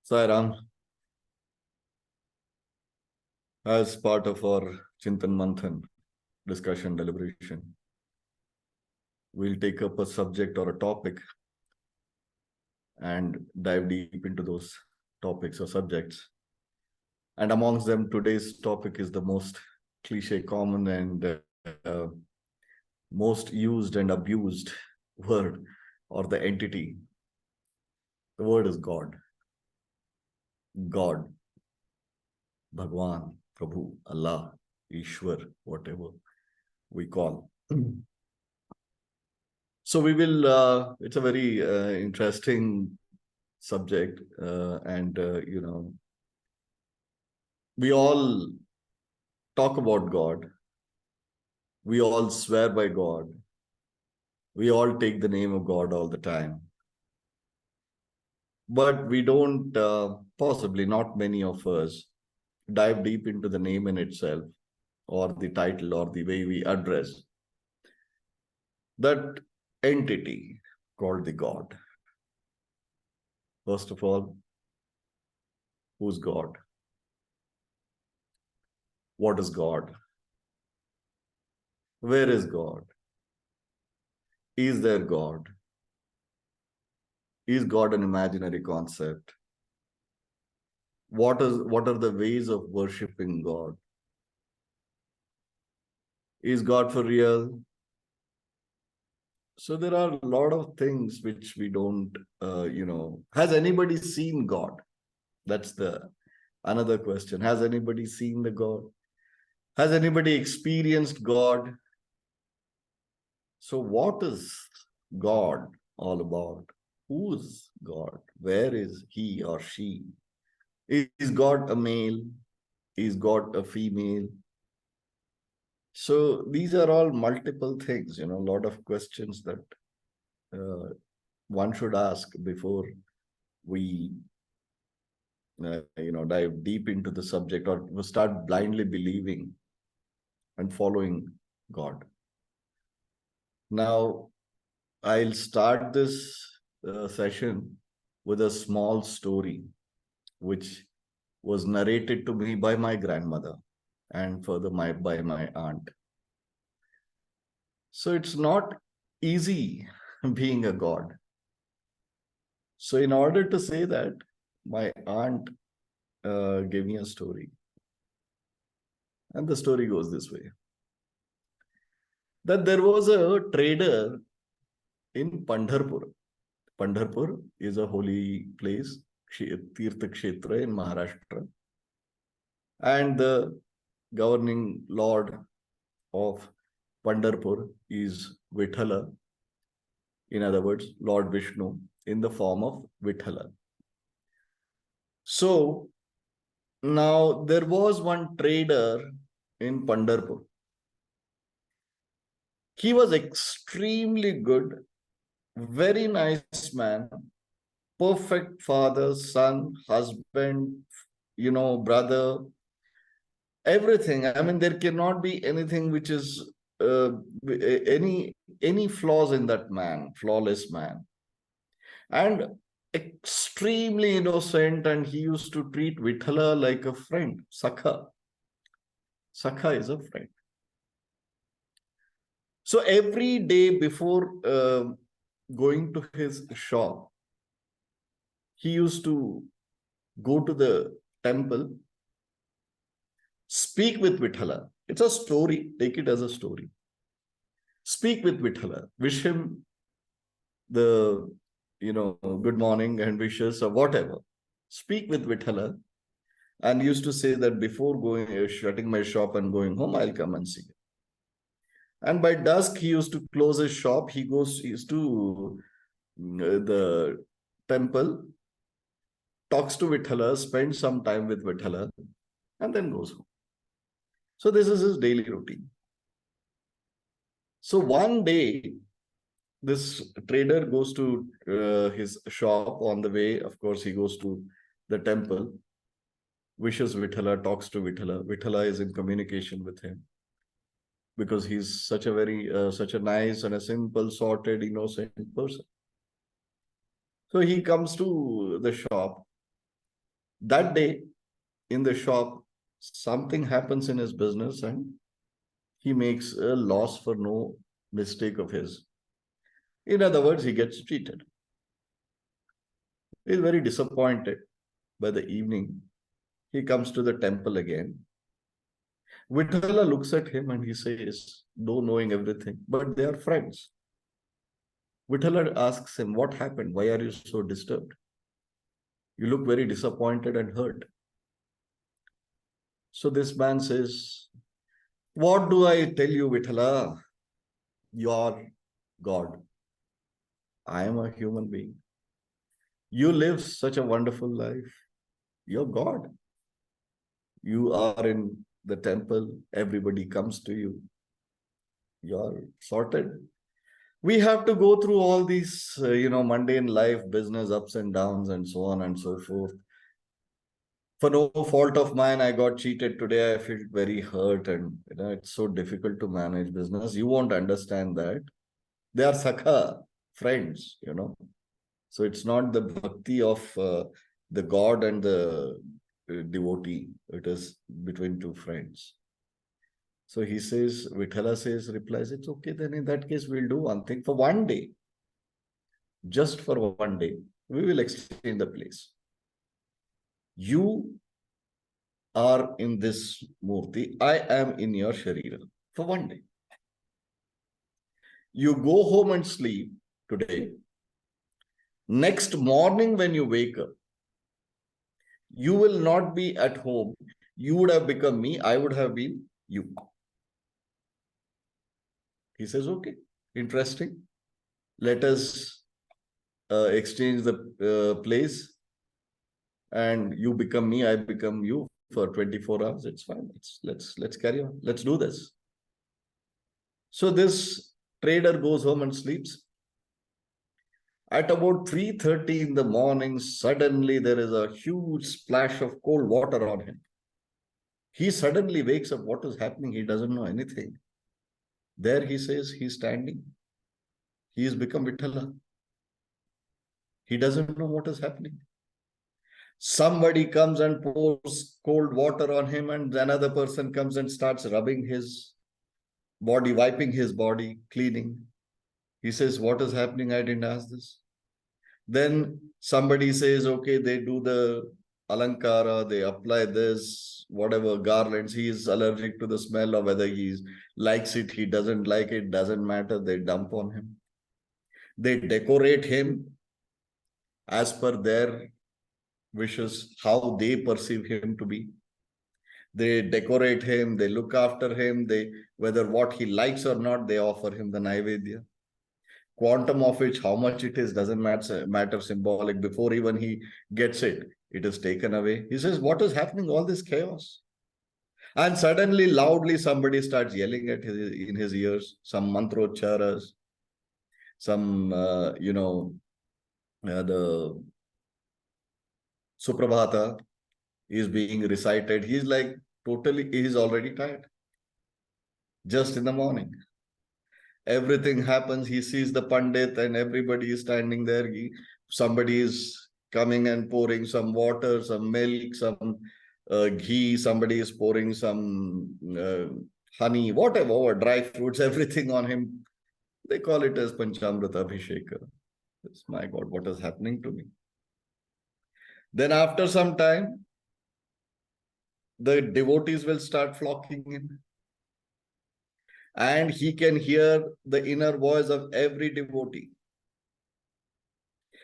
Sairam, as part of our Chintan Manthan discussion deliberation, we'll take up a subject or a topic and dive deep into those topics or subjects. And amongst them, today's topic is the most cliche, common, and most used and abused word or the entity. The word is God. God. Bhagwan, Prabhu, Allah, Ishwar, whatever we call. So we will, it's a very interesting subject and, we all talk about God. We all swear by God. We all take the name of God all the time. But we don't, possibly not many of us, dive deep into the name in itself or the title or the way we address that entity called the God. First of all, who's God? What is God? Where is God? Is there God? Is God an imaginary concept? What are the ways of worshipping God? Is God for real? So there are a lot of things which we don't, has anybody seen God? That's the another question. Has anybody seen the God? Has anybody experienced God? So what is God all about? Who is God? Where is he or she? Is God a male? Is God a female? So these are all multiple things, a lot of questions that one should ask before we, dive deep into the subject or start blindly believing and following God. Now, I'll start this session with a small story, which was narrated to me by my grandmother and further by my aunt. So it's not easy being a god. So in order to say that, my aunt gave me a story. And the story goes this way. That there was a trader in Pandharpur. Pandharpur is a holy place, Tirtha Kshetra in Maharashtra. And the governing lord of Pandharpur is Vithala. In other words, Lord Vishnu in the form of Vithala. So now there was one trader in Pandharpur. He was extremely good, very nice man, perfect father, son, husband, brother, everything. I mean, there cannot be anything which is any flaws in that man, flawless man. And extremely innocent, and he used to treat Vithala like a friend, Sakha. Sakha is a friend. So every day before going to his shop, he used to go to the temple, speak with Vithala. It's a story. Take it as a story. Speak with Vithala. Wish him the, good morning and wishes or whatever. Speak with Vithala. And used to say that before going, shutting my shop and going home, I'll come and see you. And by dusk, he used to close his shop. He used to the temple, talks to Vithala, spends some time with Vithala, and then goes home. So this is his daily routine. So one day, this trader goes to his shop. On the way, of course, he goes to the temple, wishes Vithala, talks to Vithala. Vithala is in communication with him because he's such a nice and a simple, sorted, innocent person. So he comes to the shop That day in the shop, something happens in his business and he makes a loss for no mistake of his. In other words, he gets cheated. He is very disappointed. By the evening, he comes to the temple again. Vithala looks at him and he says, though knowing everything, but they are friends. Vithala asks him, what happened? Why are you so disturbed? You look very disappointed and hurt. So this man says, what do I tell you, Vithala? You are God. I am a human being. You live such a wonderful life. You're God. You are in the temple. Everybody comes to you. You're sorted. We have to go through all these, mundane life, business ups and downs, and so on and so forth. For no fault of mine, I got cheated today. I feel very hurt, and it's so difficult to manage business. You won't understand that. They are sakha, friends. So it's not the bhakti of the God and the devotee. It is between two friends. So he says, Vithala replies, it's okay. Then in that case, we'll do one thing for one day. Just for one day, we will exchange the place. You are in this murti. I am in your sharira for one day. You go home and sleep today. Next morning when you wake up, you will not be at home. You would have become me. I would have been you. He says, okay, interesting. Let us exchange the place, and you become me, I become you for 24 hours. It's fine. Let's carry on. Let's do this. So this trader goes home and sleeps. At about 3:30 in the morning, suddenly there is a huge splash of cold water on him. He suddenly wakes up. What is happening? He doesn't know anything. There he says he's standing. He has become Vithala. He doesn't know what is happening. Somebody comes and pours cold water on him, and another person comes and starts rubbing his body, wiping his body, cleaning. He says, what is happening? I didn't ask this. Then somebody says, okay, they do the alankara, they apply this, whatever garlands. He is allergic to the smell, or whether he likes it, he doesn't like it, doesn't matter. They dump on him. They decorate him as per their wishes, how they perceive him to be. They decorate him, they look after him, whether what he likes or not, they offer him the naivedya. Quantum of which, how much it is, doesn't matter symbolic. Before even he gets it, it is taken away. He says, what is happening? All this chaos. And suddenly, loudly, somebody starts yelling in his ears, some mantrocharas, some, the Suprabhata is being recited. He's like he's already tired. Just in the morning. Everything happens. He sees the Pandit and everybody is standing there. Somebody is coming and pouring some water, some milk, some ghee. Somebody is pouring some honey, whatever, dry fruits, everything on him. They call it as Panchamrita Abhisheka. My God, what is happening to me? Then after some time, the devotees will start flocking in. And he can hear the inner voice of every devotee.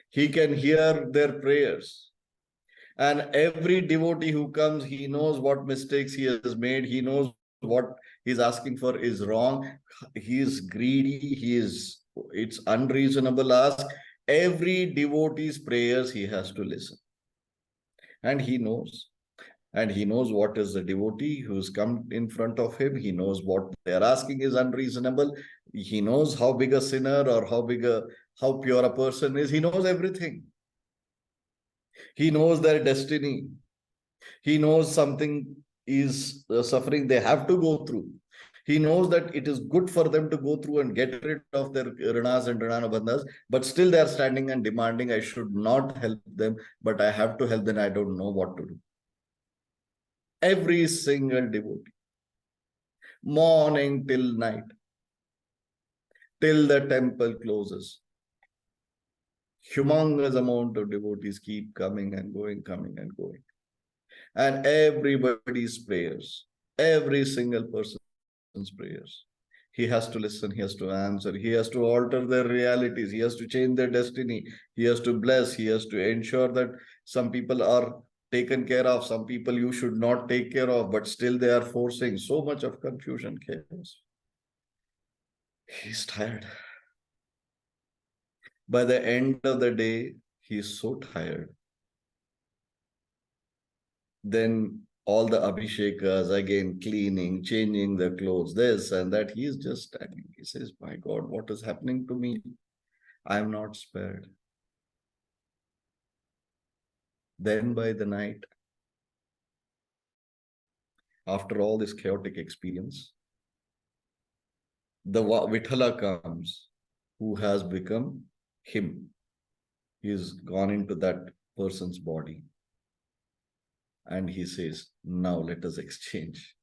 He can hear their prayers. And every devotee who comes, he knows what mistakes he has made. He knows what he's asking for is wrong. He is greedy. It's unreasonable ask. Every devotee's prayers he has to listen. And he knows. And he knows what is the devotee who's come in front of him. He knows what they're asking is unreasonable. He knows how big a sinner or how pure a person is. He knows everything. He knows their destiny. He knows something is suffering they have to go through. He knows that it is good for them to go through and get rid of their rinas and rinanabandhas, but still they are standing and demanding, I should not help them, but I have to help them. I don't know what to do. Every single devotee, morning till night, till the temple closes. Humongous amount of devotees keep coming and going, coming and going. And everybody's prayers, every single person's prayers. He has to listen, he has to answer, he has to alter their realities, he has to change their destiny, he has to bless, he has to ensure that some people are taken care of, some people you should not take care of, but still they are forcing so much of confusion, chaos. He's tired. By the end of the day, he's so tired. Then all the abhishekas, again, cleaning, changing the clothes, this and that, he's just standing. He says, my God, what is happening to me? I am not spared. Then by the night, after all this chaotic experience, the Vithala comes, who has become him. He's gone into that person's body. And he says, now let us exchange.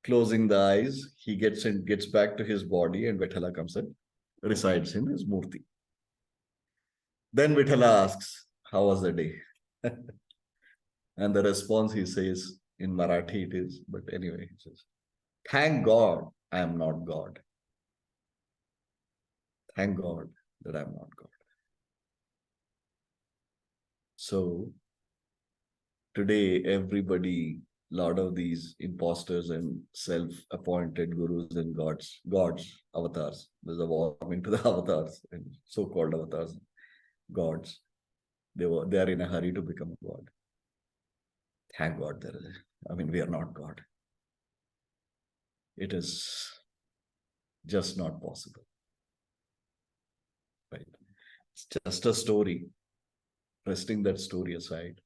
Closing the eyes, he gets back to his body, and Vithala comes and resides in his murti. Then Vithala asks, how was the day? And the response he says, in Marathi it is, but anyway, he says, thank God I am not God. Thank God that I am not God. So today, everybody, lot of these imposters and self-appointed gurus and gods, avatars. There's a war into the avatars and so-called avatars, gods. They are in a hurry to become a god. Thank God we are not God. It is just not possible. Right? It's just a story. Resting that story aside,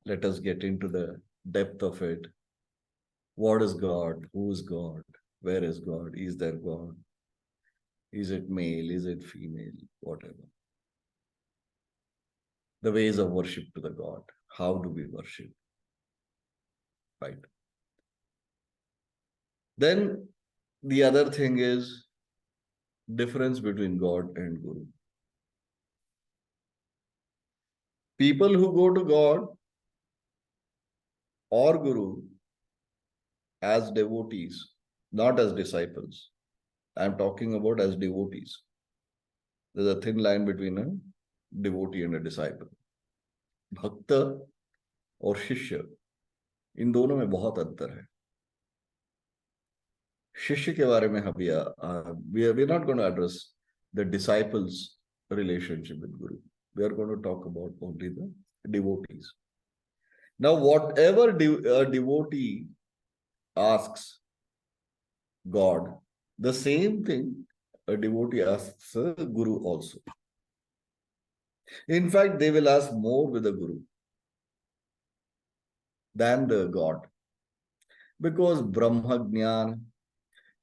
let us get into the depth of it. What is God? Who is God? Where is God? Is there God? Is it male? Is it female? Whatever. The ways of worship to the God. How do we worship? Right. Then the other thing is difference between God and Guru. People who go to God or Guru as devotees, not as disciples. I'm talking about as devotees. There's a thin line between a devotee and a disciple. Bhakta और शिष्य, इन दोनों में बहुत अंतर है. शिष्य के बारे में हम we are not going to address the disciples' relationship with Guru. We are going to talk about only the devotees. Now, whatever a devotee asks God, the same thing a devotee asks a Guru also. In fact, they will ask more with the Guru than the God. Because Brahma Jnana,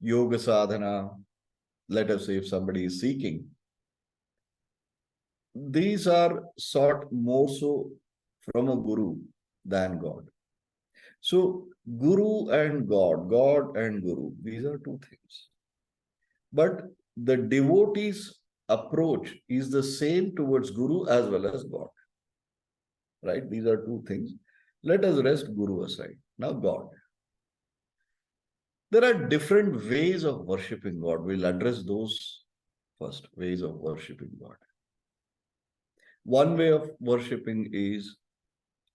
Yoga Sadhana, let us say if somebody is seeking, these are sought more so from a Guru than God. So, Guru and God and Guru, these are two things. But the devotee's approach is the same towards Guru as well as God. Right? These are two things. Let us rest Guru aside. Now, God. There are different ways of worshipping God. We'll address those first, ways of worshipping God. One way of worshipping is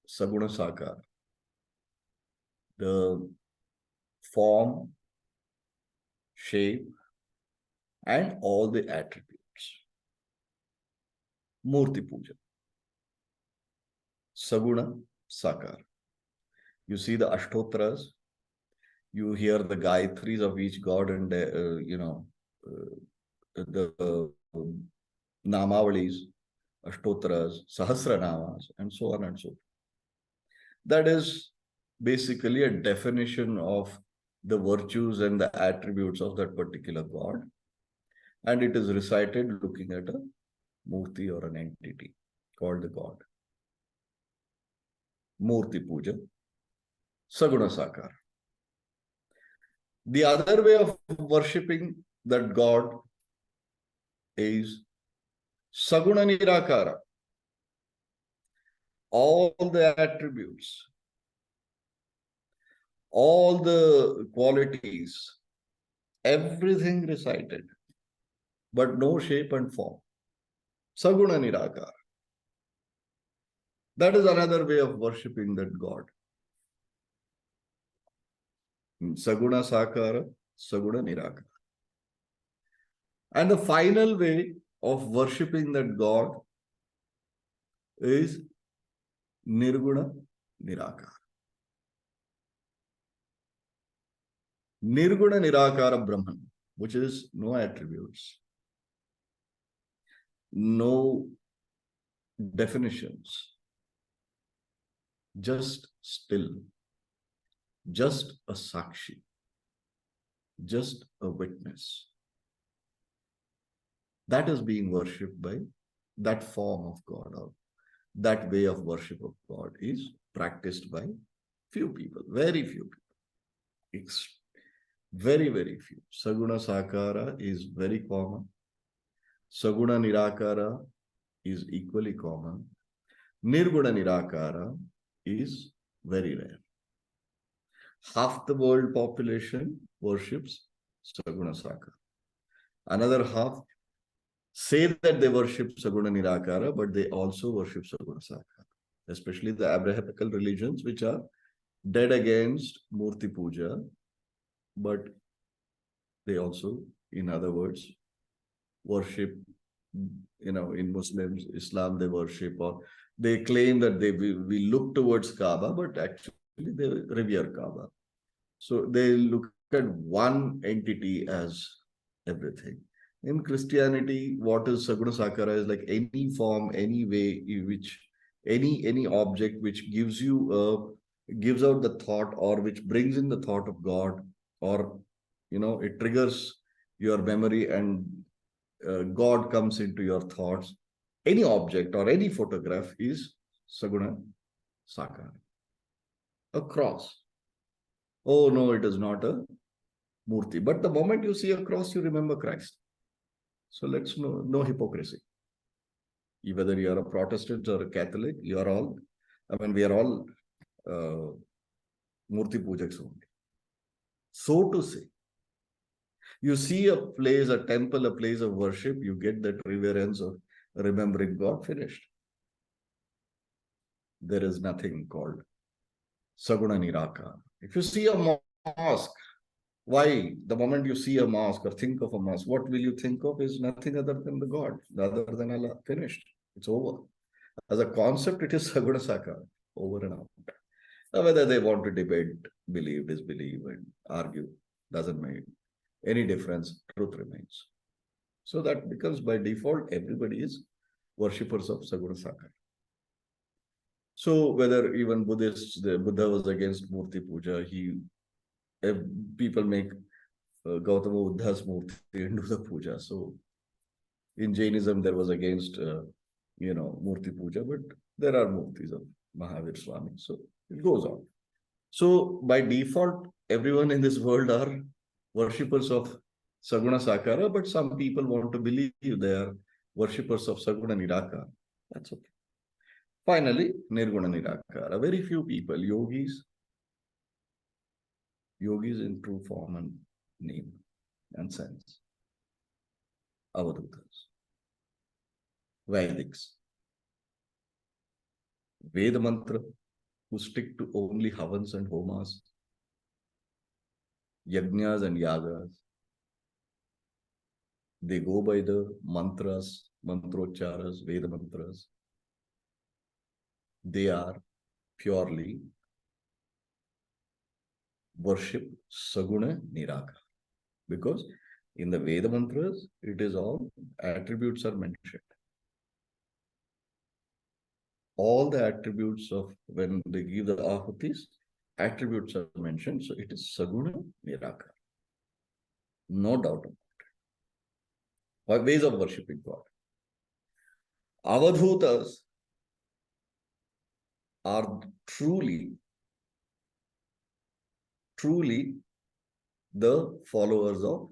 Saguna Sakar. The form, shape, and all the attributes. Murti Puja. Saguna Sakar. You see the Ashtotras, you hear the Gayatris of each god and, the Namavalis, Ashtotras, Sahasranamas, and so on and so forth. That is basically a definition of the virtues and the attributes of that particular God. And it is recited looking at a murti or an entity called the God. Murti puja, saguna sakara. The other way of worshipping that God is saguna nirakara. All the attributes, all the qualities, everything recited, but no shape and form. Saguna nirakara. That is another way of worshipping that God. Saguna sakara, saguna nirakara. And the final way of worshipping that God is nirguna nirakara. Nirguna nirakara Brahman, which is no attributes, no definitions, just still, just a sakshi, just a witness. That is being worshipped by that form of God, or that way of worship of God is practiced by few people, very few people. Very, very few. Saguna Sakara is very common. Saguna Nirakara is equally common. Nirguna Nirakara is very rare. Half the world population worships Saguna Sakara. Another half say that they worship Saguna Nirakara, but they also worship Saguna Sakara. Especially the Abrahamical religions, which are dead against Murti Puja, but they also, in other words, worship, in Muslims, Islam, they worship, or they claim that we look towards Kaaba, but actually they revere Kaaba. So they look at one entity as everything. In Christianity, what is Saguna Sakara is like any form, any way, which any object which gives out the thought, or which brings in the thought of God, or it triggers your memory, and God comes into your thoughts. Any object or any photograph is Saguna Sakara. A cross. Oh no, it is not a Murti. But the moment you see a cross, you remember Christ. So let's no hypocrisy. Whether you are a Protestant or a Catholic, we are all Murti Pujaks only. So to say, you see a place, a temple, a place of worship, you get that reverence of remembering God, finished. There is nothing called Saguna Niraka. If you see a mosque, why? The moment you see a mosque or think of a mosque, what will you think of is nothing other than the God, other than Allah. Finished. It's over. As a concept, it is Saguna Sakara, over and out. Now, whether they want to debate, believe, disbelieve, and argue, doesn't make any difference. Truth remains. So that becomes by default, everybody is worshippers of Saguna Sakara. So whether even Buddhists, the Buddha was against Murti Puja, people make Gautama Buddha's Murti and do the puja. So in Jainism, there was against, Murti Puja, but there are Murtis of Mahavir Swami. So it goes on. So by default, everyone in this world are worshippers of Saguna Sakara, but some people want to believe they are worshippers of Saguna Nirakara. That's okay. Finally, Nirguna Nirakara. Very few people, yogis in true form and name and sense. Avadhutas. Vedics. Veda mantra, who stick to only havans and homas, yajnas and yagas. They go by the mantras, mantrocharas, Veda mantras. They are purely worship Saguna Niraka. Because in the Veda mantras, it is all attributes are mentioned. All the attributes of when they give the ahutis, attributes are mentioned. So it is Saguna Nirakara. No doubt about it. Ways of worshipping God. Avadhutas are truly the followers of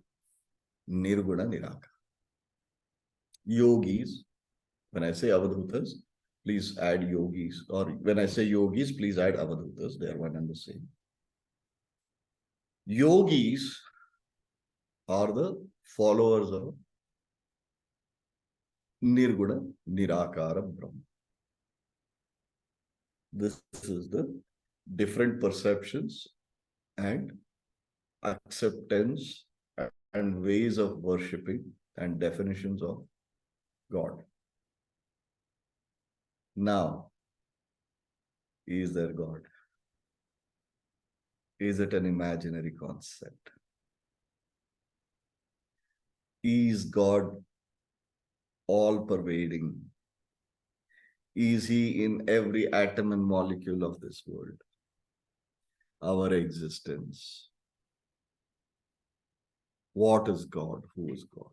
Nirguna Nirakara. Yogis, when I say Avadhutas, please add yogis, or when I say yogis, please add Avadhutas. They are one and the same. Yogis are the followers of Nirguna Nirakara Brahma. This is the different perceptions and acceptance and ways of worshipping and definitions of God. Now, is there God? Is it an imaginary concept? Is God all pervading? Is he in every atom and molecule of this world? Our existence. What is God? Who is God?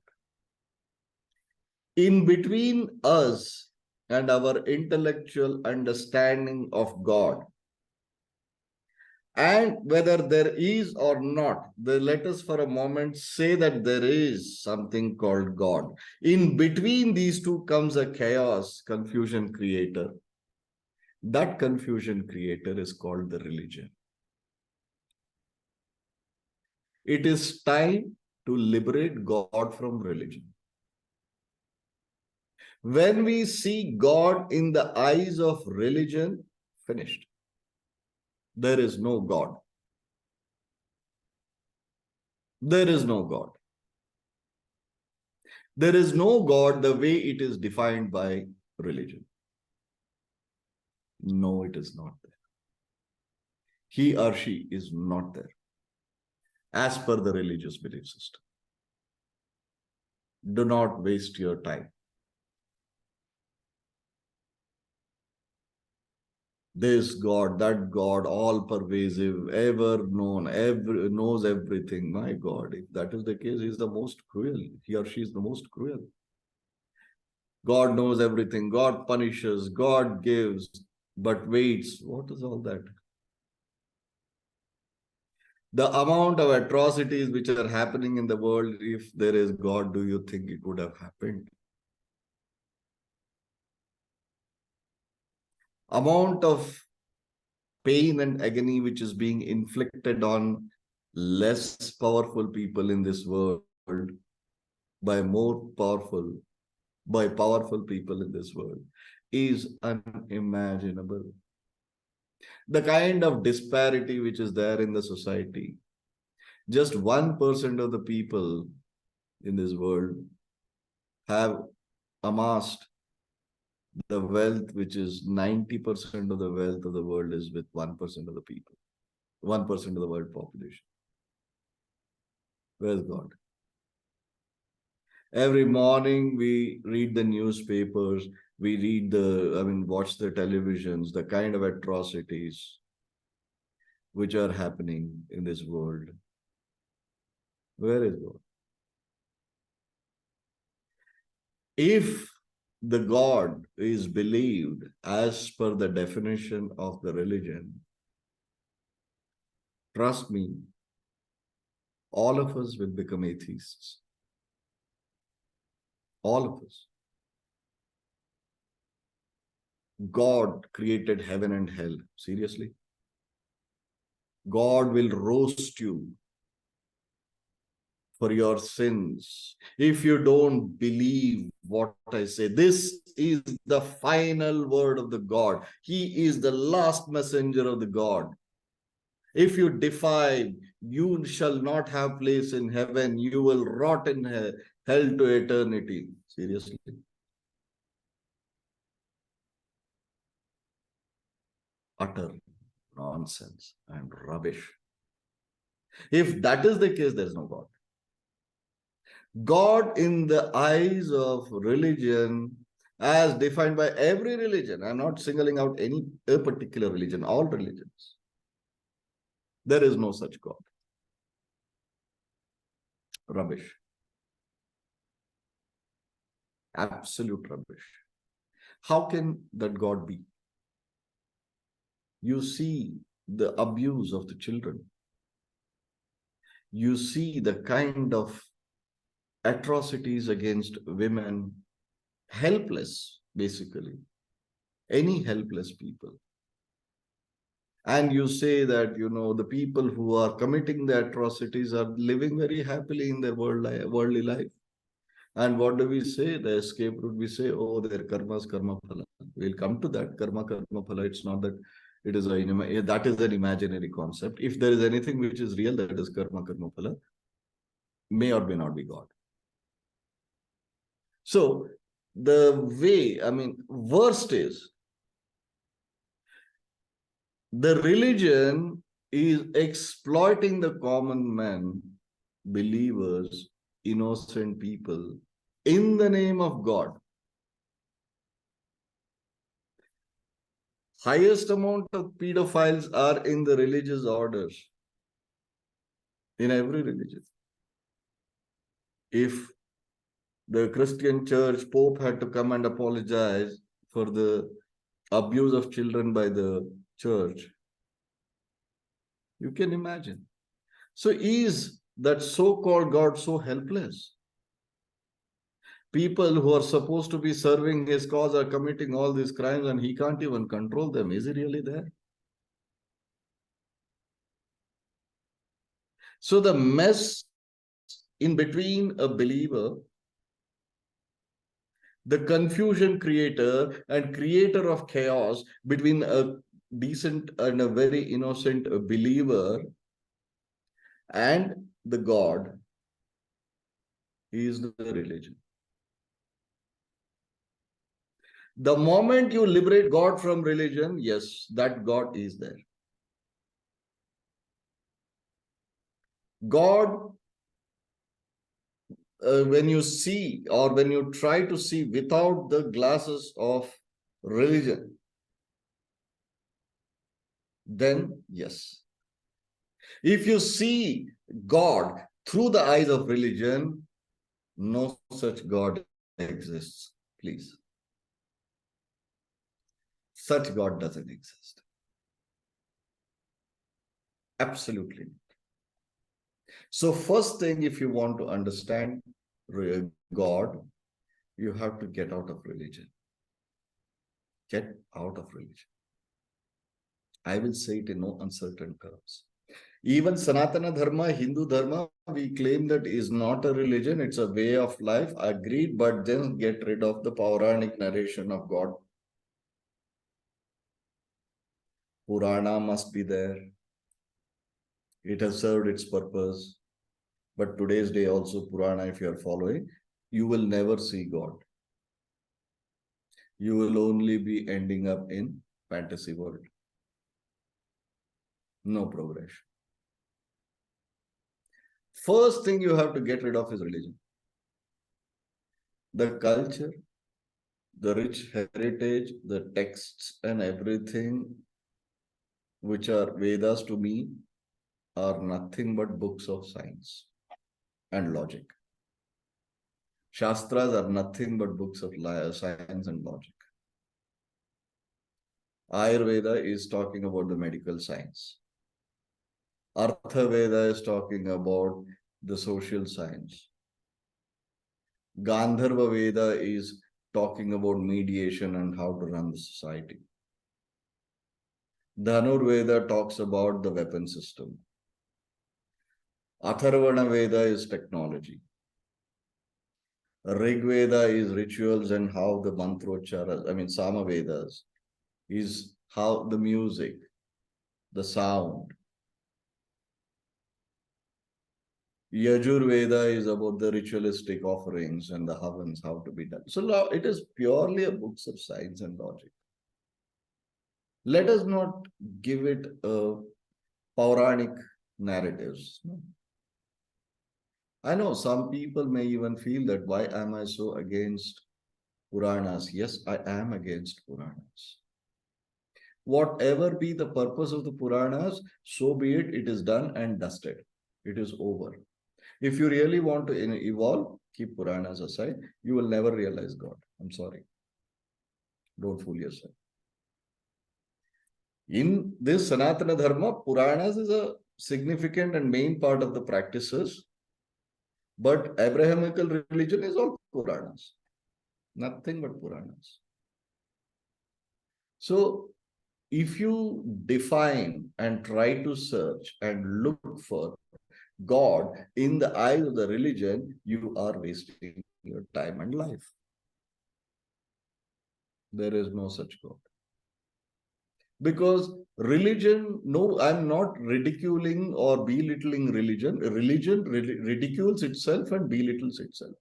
In between us and our intellectual understanding of God, and whether there is or not, let us for a moment say that there is something called God. In between these two comes a chaos, confusion creator. That confusion creator is called the religion. It is time to liberate God from religion. When we see God in the eyes of religion, finished. There is no God. There is no God. There is no God the way it is defined by religion. No, it is not there. He or she is not there, as per the religious belief system. Do not waste your time. This God, that God, all pervasive, ever known, knows everything. My God, if that is the case, he is the most cruel. He or she is the most cruel. God knows everything. God punishes. God gives, but waits. What is all that? The amount of atrocities which are happening in the world, if there is God, do you think it would have happened? Amount of pain and agony which is being inflicted on less powerful people in this world by powerful people in this world is unimaginable. The kind of disparity which is there in the society, just 1% of the people in this world have amassed the wealth, which is 90% of the wealth of the world is with 1% of the people, 1% of the world population. Where's God? Every morning we read the newspapers, we watch the televisions, the kind of atrocities which are happening in this world. Where is God? If the God is believed as per the definition of the religion, trust me, all of us will become atheists. All of us. God created heaven and hell. Seriously? God will roast you for your sins if you don't believe what I say. This is the final word of the God. He is the last messenger of the God. If you defy, you shall not have place in heaven. You will rot in hell to eternity. Seriously. Utter nonsense and rubbish. If that is the case, there is no God. God in the eyes of religion, as defined by every religion, I'm not singling out any particular religion, all religions. There is no such God. Rubbish. Absolute rubbish. How can that God be? You see the abuse of the children. You see the kind of atrocities against women, helpless, basically, any helpless people. And you say that, the people who are committing the atrocities are living very happily in their worldly life. And what do we say? The escape route, we say, oh, their karmas, karma phala. We'll come to that. Karma, karma phala. It's not that it is that is an imaginary concept. If there is anything which is real, that is karma, karma phala, may or may not be God. So the way, worst is the religion is exploiting the common man, believers, innocent people, in the name of God. Highest amount of pedophiles are in the religious orders, in every religion. If the Christian church, Pope had to come and apologize for the abuse of children by the church, you can imagine. So is that so-called God so helpless? People who are supposed to be serving his cause are committing all these crimes and he can't even control them. Is he really there? So the mess in between a believer, the confusion creator and creator of chaos between a decent and a very innocent believer and the God is the religion. The moment you liberate God from religion, yes, that God is there. God, when you see or when you try to see without the glasses of religion, then yes. If you see God through the eyes of religion, no such God exists, please. Such God doesn't exist. Absolutely. So first thing, if you want to understand God, you have to get out of religion. Get out of religion. I will say it in no uncertain terms. Even Sanatana Dharma, Hindu Dharma, we claim that is not a religion, it's a way of life. Agreed, but then get rid of the Pauranic narration of God. Purana must be there. It has served its purpose. But today's day also, Purana, if you are following, you will never see God. You will only be ending up in fantasy world. No progression. First thing you have to get rid of is religion. The culture, the rich heritage, the texts and everything which are Vedas to me are nothing but books of science and logic. Shastras are nothing but books of science and logic. Ayurveda is talking about the medical science. Artha Veda is talking about the social science. Gandharva Veda is talking about mediation and how to run the society. Dhanur Veda talks about the weapon system. Atharvana Veda is technology. Rig Veda is rituals and how the mantrocharas, Sama Vedas, is how the music, the sound. Yajurveda is about the ritualistic offerings and the havans, how to be done. So it is purely a books of science and logic. Let us not give it a Pauranic narratives. No. I know some people may even feel that why am I so against Puranas? Yes, I am against Puranas. Whatever be the purpose of the Puranas, so be it, it is done and dusted. It is over. If you really want to evolve, keep Puranas aside. You will never realize God. I'm sorry. Don't fool yourself. In this Sanatana Dharma, Puranas is a significant and main part of the practices. But Abrahamical religion is all Puranas. Nothing but Puranas. So if you define and try to search and look for God in the eyes of the religion, you are wasting your time and life. There is no such God. Because religion, no, I'm not ridiculing or belittling religion. Religion ridicules itself and belittles itself.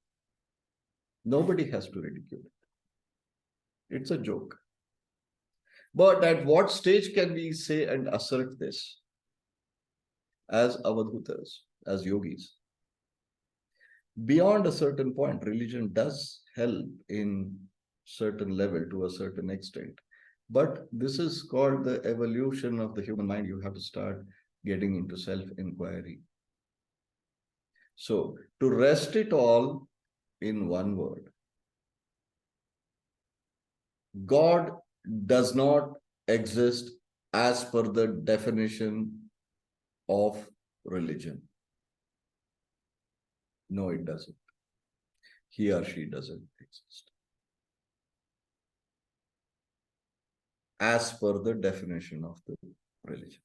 Nobody has to ridicule it. It's a joke. But at what stage can we say and assert this as avadhutas, as yogis? Beyond a certain point, religion does help in certain level to a certain extent. But this is called the evolution of the human mind. You have to start getting into self-inquiry. So to rest it all in one word, God does not exist as per the definition of religion. No, it doesn't. He or she doesn't exist as per the definition of the religion.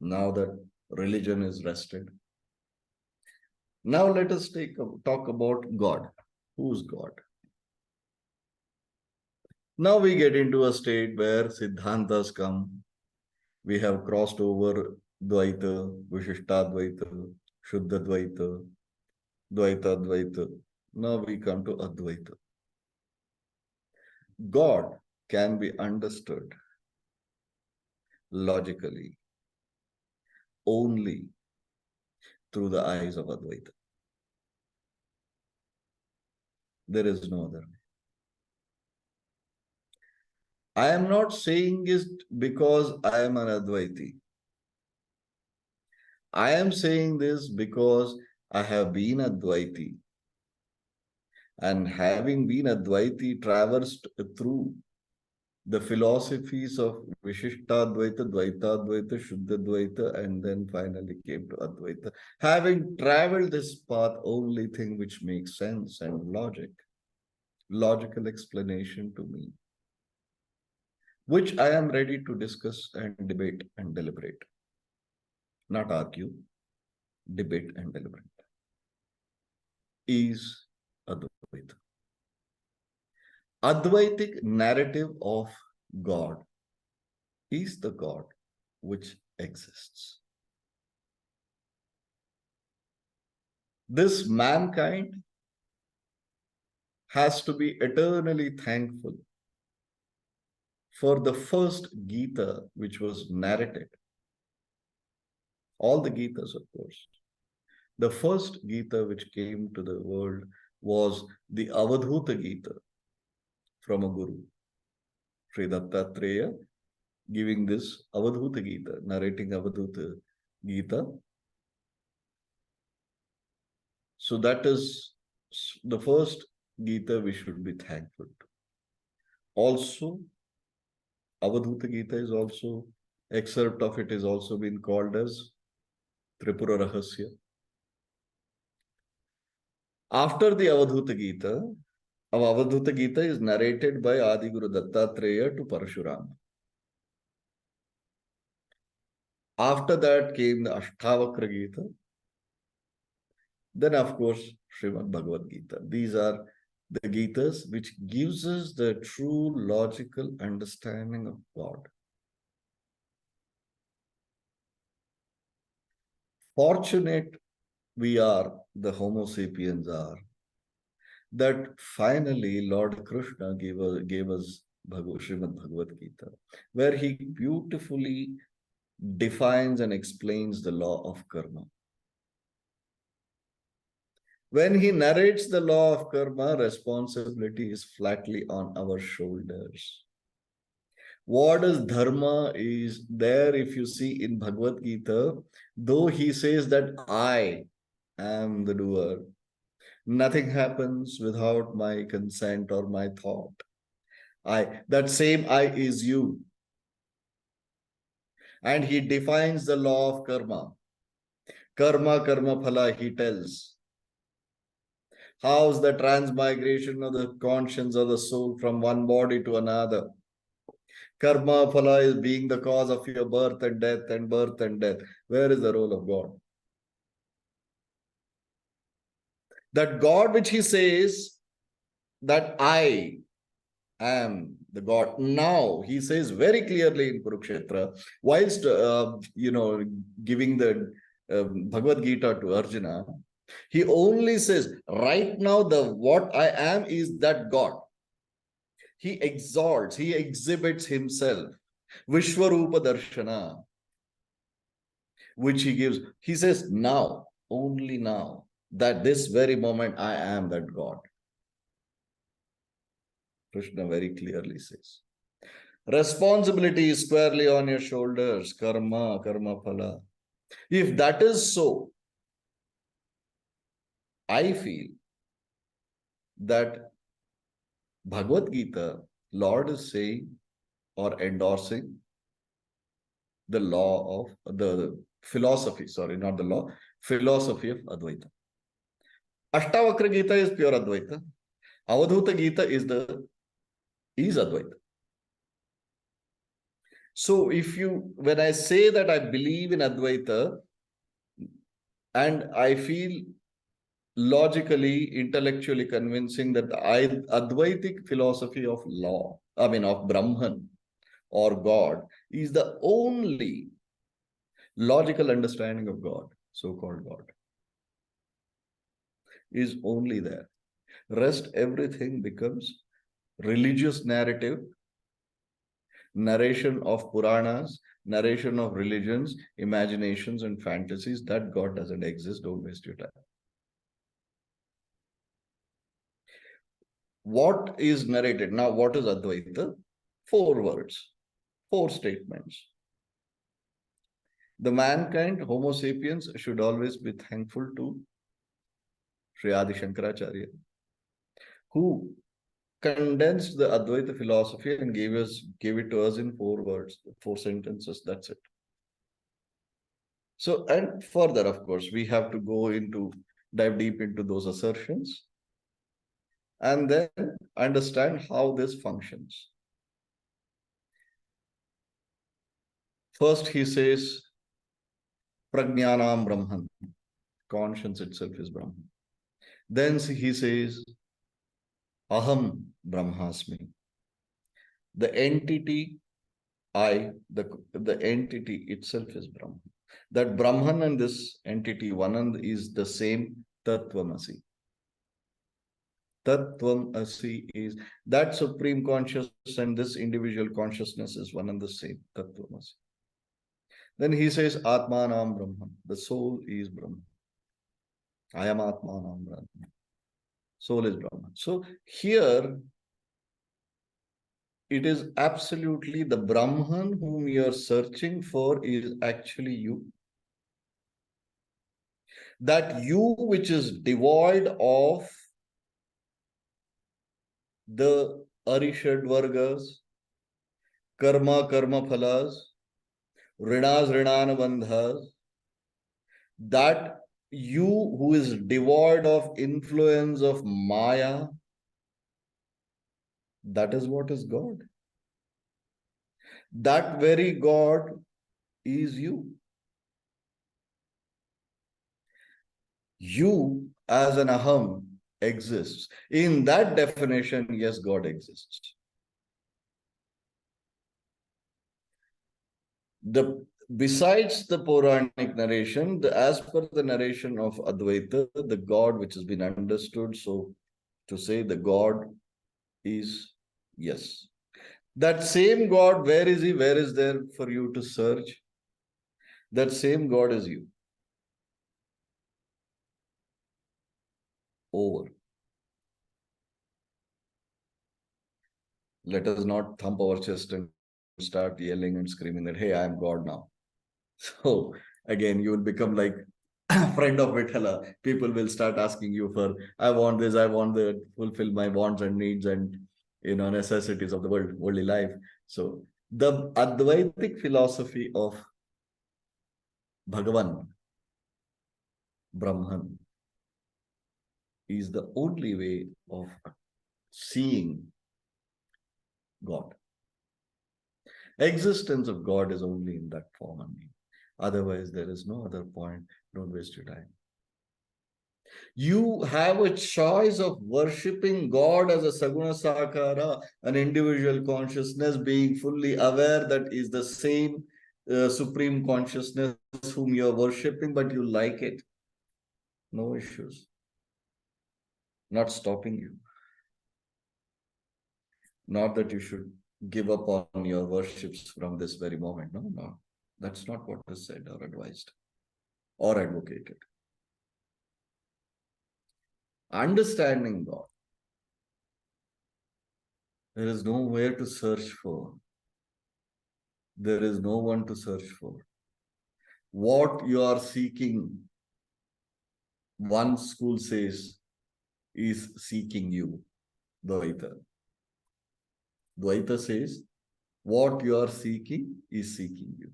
Now that religion is rested, now let us talk about God. Who's God? Now we get into a state where Siddhantas come. We have crossed over Dvaita, Vishishtadvaita, Shuddhadvaita, Dvaita, Advaita. Now we come to Advaita. God can be understood logically only through the eyes of Advaita. There is no other way. I am not saying it because I am an Advaiti. I am saying this because I have been Advaiti. And having been Advaiti, traversed through the philosophies of Vishishtadvaita, Dvaitadvaita, Shuddhadvaita, and then finally came to Advaita. Having traveled this path, only thing which makes sense and logical explanation to me, which I am ready to discuss and debate and deliberate. Not argue, debate and deliberate, is Advaita. Advaitic narrative of God is the God which exists. This mankind has to be eternally thankful for the first Gita which was narrated. All the Gitas, of course. The first Gita which came to the world was the Avadhuta Gita from a guru, Sri Dattatreya, giving this Avadhuta Gita, narrating Avadhuta Gita. So that is the first Gita we should be thankful to. Also, Avadhuta Gita is also, excerpt of it is also been called as Tripura Rahasya. After the Avadhuta Gita, our Avadhuta Gita is narrated by Adi Guru Dattatreya to Parashurama. After that came the Ashtavakra Gita. Then, of course, Srimad Bhagavad Gita. These are the Gitas which gives us the true logical understanding of God. Fortunate we are, the Homo sapiens are, that finally Lord Krishna gave us Srimad Bhagavad Gita, where he beautifully defines and explains the law of karma. When he narrates the law of karma, responsibility is flatly on our shoulders. What is dharma is there, if you see in Bhagavad Gita, though he says that I am the doer, nothing happens without my consent or my thought. That same I is you. And he defines the law of karma. Karma, karma phala, he tells. How's the transmigration of the conscience of the soul from one body to another? Karma phala is being the cause of your birth and death and birth and death. Where is the role of God? That God which he says that I am the God. Now he says very clearly in Kurukshetra, whilst giving the Bhagavad Gita to Arjuna, he only says, right now the what I am is that God. He exalts, he exhibits himself. Vishwarupa Darshana, which he gives. He says, now, only now, that this very moment I am that God. Krishna very clearly says. Responsibility is squarely on your shoulders. Karma, karma phala. If that is so, I feel that Bhagavad Gita, Lord is saying or endorsing the law of the philosophy, sorry, not the law, philosophy of Advaita. Ashtavakra Gita is pure Advaita. Avadhuta Gita is Advaita. So when I say that I believe in Advaita and I feel logically, intellectually convincing that the Advaitic philosophy of law, of Brahman or God, is the only logical understanding of God, so-called God, is only there. Rest, everything becomes religious narrative, narration of Puranas, narration of religions, imaginations and fantasies. That God doesn't exist. Don't waste your time. What is narrated? Now, what is Advaita? 4 words, 4 statements. The mankind, Homo sapiens, should always be thankful to Sri Adi Shankaracharya, who condensed the Advaita philosophy and gave it to us in 4 words, 4 sentences. That's it. So, and further, of course, we have to dive deep into those assertions and then understand how this functions. First, he says, Prajnanam Brahman. Conscience itself is Brahman. Then he says, Aham Brahmasmi. The entity, the entity itself is Brahman. That Brahman and this entity, one is the same Tattvamasi. Tattvamasi is that supreme consciousness and this individual consciousness is one and the same Tattvamasi. Then he says, Atmanam Brahman. The soul is Brahman. I am Atmanam Brahman. Soul is Brahman. So here, it is absolutely the Brahman whom you are searching for is actually you. That you which is devoid of the Arishad Vargas, Karma Phalas, Rinas Rinana Bandhas, that you who is devoid of influence of Maya, that is what is God. That very God is you. You as an aham exists. In that definition, yes, God exists. Besides the Puranic narration, as per the narration of Advaita, the God which has been understood, so to say the God is yes. That same God, where is he? Where is there for you to search? That same God is you. Over. Let us not thump our chest and start yelling and screaming that, hey, I am God now. So again, you will become like friend of Vithala. People will start asking you for, I want this, I want that, fulfill my wants and needs and necessities of the worldly life. So the Advaitic philosophy of Bhagavan, Brahman, is the only way of seeing God. Existence of God is only in that form only. Otherwise, there is no other point. Don't waste your time. You have a choice of worshipping God as a Saguna Sakara, an individual consciousness, being fully aware that is the same supreme consciousness whom you are worshipping, but you like it. No issues. Not stopping you. Not that you should give up on your worships from this very moment. No, no. That's not what is said or advised or advocated. Understanding God. There is nowhere to search for. There is no one to search for. What you are seeking, one school says, is seeking you. Dvaita. Dvaita says, what you are seeking is seeking you.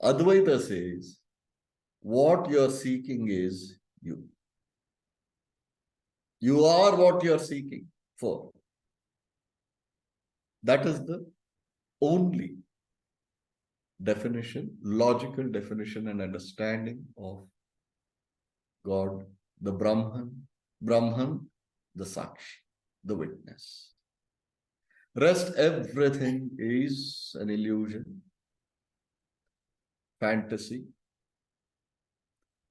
Advaita says, what you are seeking is you. You are what you are seeking for. That is the only definition, logical definition and understanding of God, the Brahman, the Sakshi, the witness. Rest, everything is an illusion, fantasy.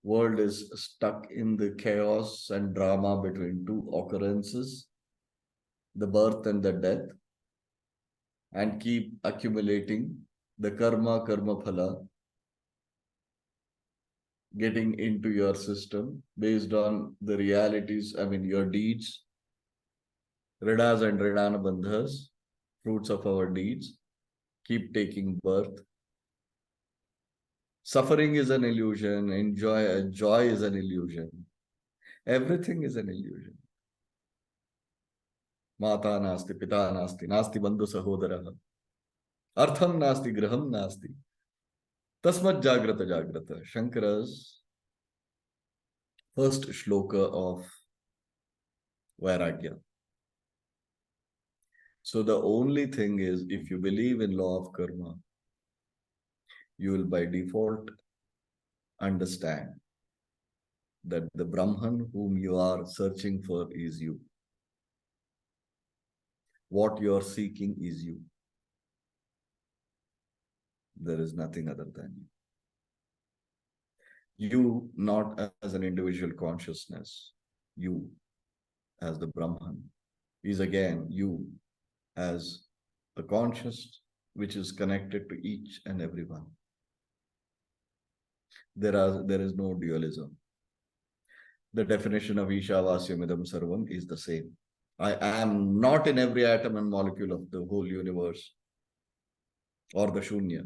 World is stuck in the chaos and drama between two occurrences, the birth and the death, and keep accumulating the karma phala, getting into your system based on the realities, your deeds, ridas and ridana bandhas, fruits of our deeds, keep taking birth. Suffering is an illusion, joy is an illusion. Everything is an illusion. Mata nasti, pita nasti, nasti bandhu sahodaraha. Artham nasti, graham nasti. Tasmat jagrata jagrata. Shankara's first shloka of Vairagya. So the only thing is, if you believe in law of karma, you will by default understand that the Brahman whom you are searching for is you. What you are seeking is you. There is nothing other than you. You not as an individual consciousness. You as the Brahman is again you as a conscious which is connected to each and every one. There is no dualism. The definition of Ishavasyamidam Sarvam is the same. I am not in every atom and molecule of the whole universe or the Shunya.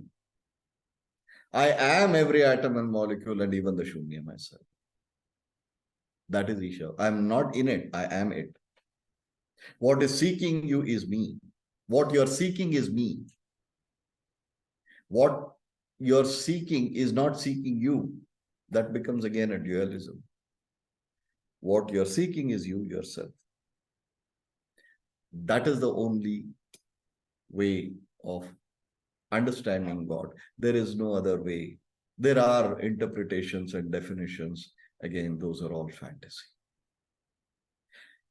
I am every atom and molecule and even the Shunya myself. That is Isha. I am not in it. I am it. What is seeking you is me. What you are seeking is me. What you are seeking is not seeking you. That becomes again a dualism. What you are seeking is you yourself. That is the only way of understanding God. There is no other way. There are interpretations and definitions. Again, those are all fantasy.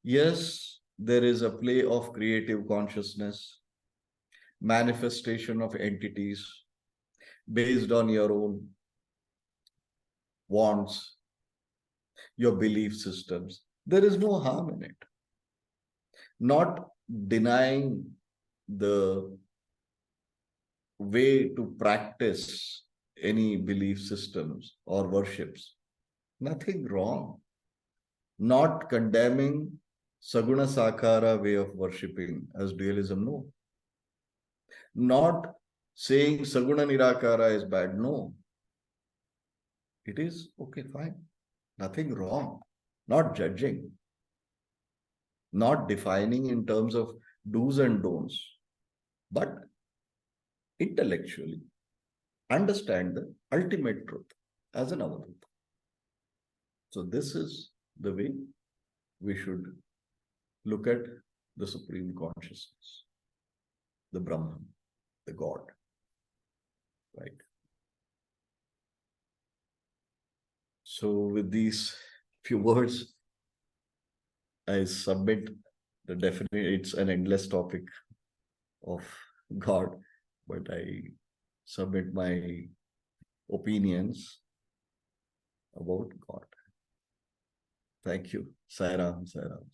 Yes, there is a play of creative consciousness, manifestation of entities based on your own wants, your belief systems. There is no harm in it. Not denying the way to practice any belief systems or worships. Nothing wrong. Not condemning Saguna Sakara way of worshipping as dualism, no. Not saying Saguna Nirakara is bad. No, it is okay, fine. Nothing wrong. Not judging, not defining in terms of do's and don'ts, but intellectually understand the ultimate truth as an avatar. So this is the way we should look at the supreme consciousness, the Brahman, the God, right? So with these few words, I submit the definite, it's an endless topic of God, but I submit my opinions about God. Thank you. Sai Ram, Sai Ram.